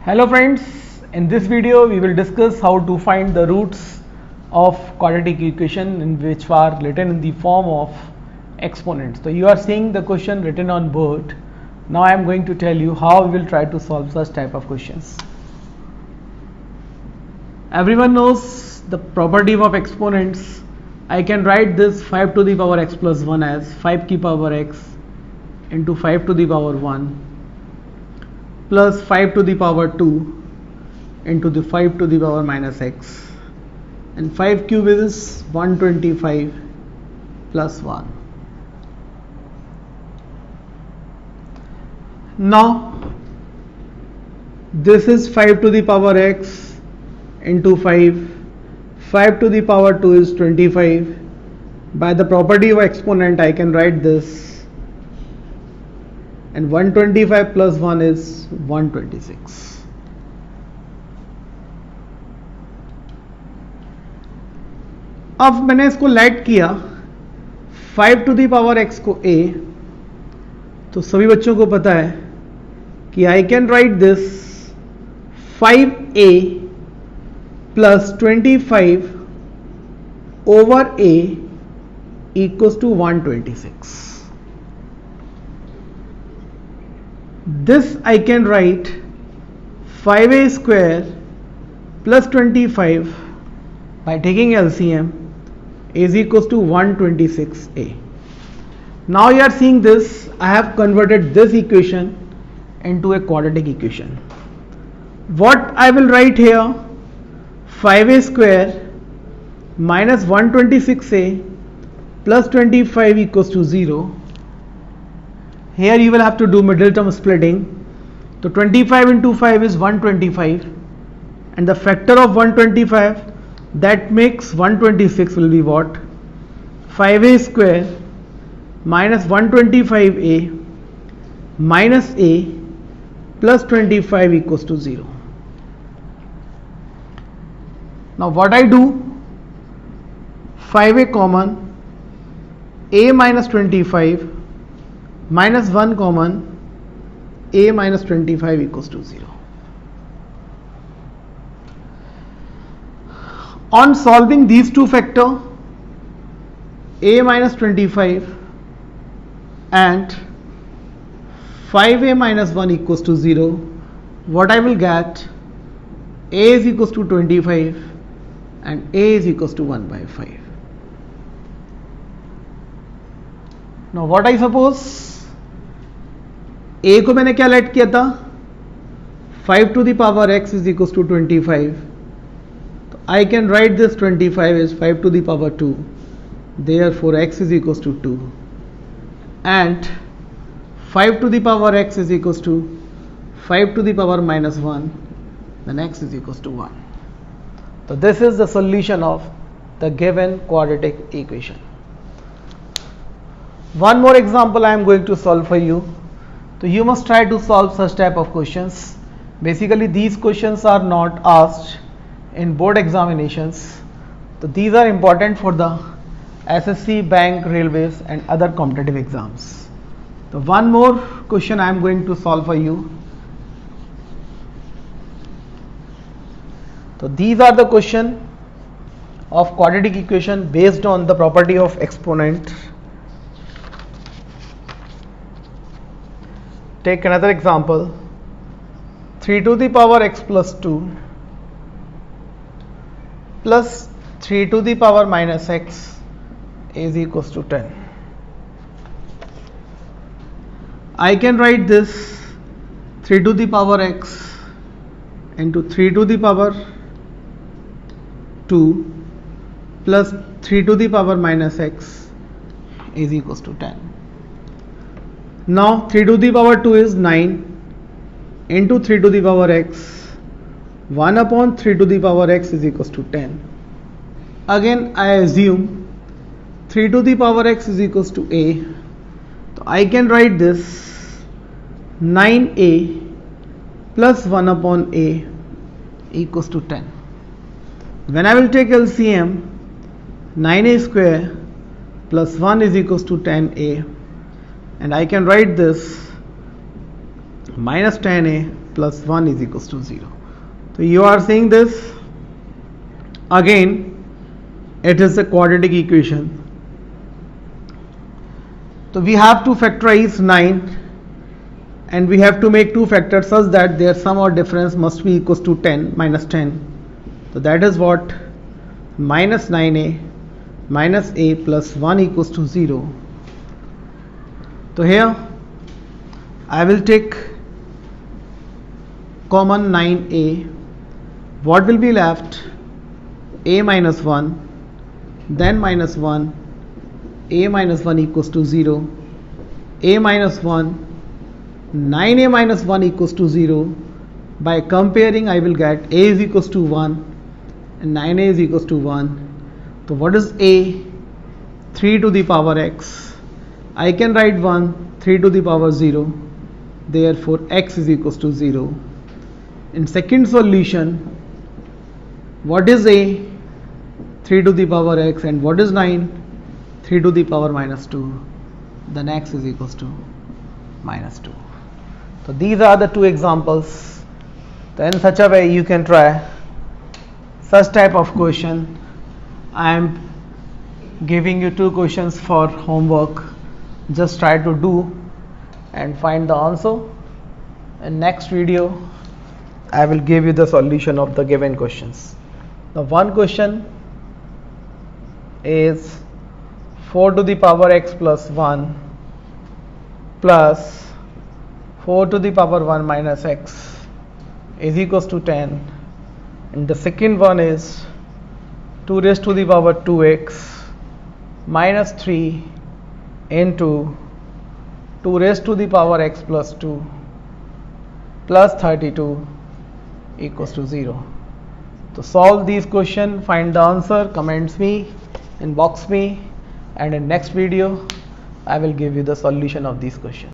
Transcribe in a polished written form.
Hello friends, in this video we will discuss how to find the roots of quadratic equation in which are written in the form of exponents. So you are seeing the question written on board. Now I am going to tell you how we will try to solve such type of questions. Everyone knows the property of exponents. I can write this 5 to the power x plus 1 as 5 की power x into 5 to the power 1 plus 5 to the power 2 into the 5 to the power minus x, and 5 cube is 125 plus 1. Now this is 5 to the power x into 5 to the power 2 is 25. By the property of exponent I can write this, and 125 plus 1 is 126. अब मैंने इसको late किया 5 to the power x को a, तो सभी बच्चों को पता है कि I can write this 5a plus 25 over a equals to 126. This I can write 5a square plus 25 by taking LCM is equals to 126a. Now you are seeing this, I have converted this equation into a quadratic equation. What I will write here, 5a square minus 126a plus 25 equals to 0. Here you will have to do middle term splitting. So 25 into 5 is 125, and the factor of 125, that makes 126 will be what? 5a square minus 125a minus a plus 25 equals to 0. Now what I do, 5a common, a minus 25 minus 1 common, a minus 25 equals to 0. On solving these two factors, a minus 25 and 5a minus 1 equals to 0, what I will get, a is equals to 25 and a is equals to 1 by 5. Now what I suppose, a को मैंने क्या late किया था, 5 to the power x is equals to 25. So I can write this 25 is 5 to the power 2. Therefore x is equals to 2. And 5 to the power x is equals to 5 to the power minus 1. Then x is equals to 1. So this is the solution of the given quadratic equation. One more example I am going to solve for you. So you must try to solve such type of questions. Basically these questions are not asked in board examinations. So these are important for the SSC, bank, railways and other competitive exams. So one more question I am going to solve for you. So these are the question of quadratic equation based on the property of exponent. Take another example, 3 to the power x plus 2 plus 3 to the power minus x is equals to 10. I can write this 3 to the power x into 3 to the power 2 plus 3 to the power minus x is equals to 10. Now 3 to the power 2 is 9 into 3 to the power x, 1 upon 3 to the power x is equals to 10. Again I assume 3 to the power x is equals to a. So I can write this 9a plus 1 upon a equals to 10. When I will take LCM, 9a square plus 1 is equals to 10a. And I can write this minus 10a plus 1 is equals to 0. So you are saying this again, it is a quadratic equation. So we have to factorize 9 and we have to make two factors such that their sum or difference must be equals to 10 minus 10. So that is what minus 9a minus a plus 1 equals to 0. So here I will take common 9a. What will be left? A minus 1, then minus 1, a minus 1 equals to 0, a minus 1, 9a minus 1 equals to 0. By comparing, I will get a is equals to 1 and 9a is equals to 1. So what is a? 3 to the power x. I can write 1, 3 to the power 0. Therefore, x is equals to 0. In second solution, what is a? 3 to the power x, and what is 9? 3 to the power minus 2. Then x is equals to minus 2. So these are the two examples. So in such a way you can try such type of question. I am giving you two questions for homework. Just try to do and find the answer. In next video I will give you the solution of the given questions. The one question is 4 to the power x plus 1 plus 4 to the power 1 minus x is equals to 10, and the second one is 2 raised to the power 2x minus 3 into 2 raised to the power x plus 2 plus 32 equals to 0. To solve these questions, find the answer, comments me, inbox me, and in next video I will give you the solution of these questions.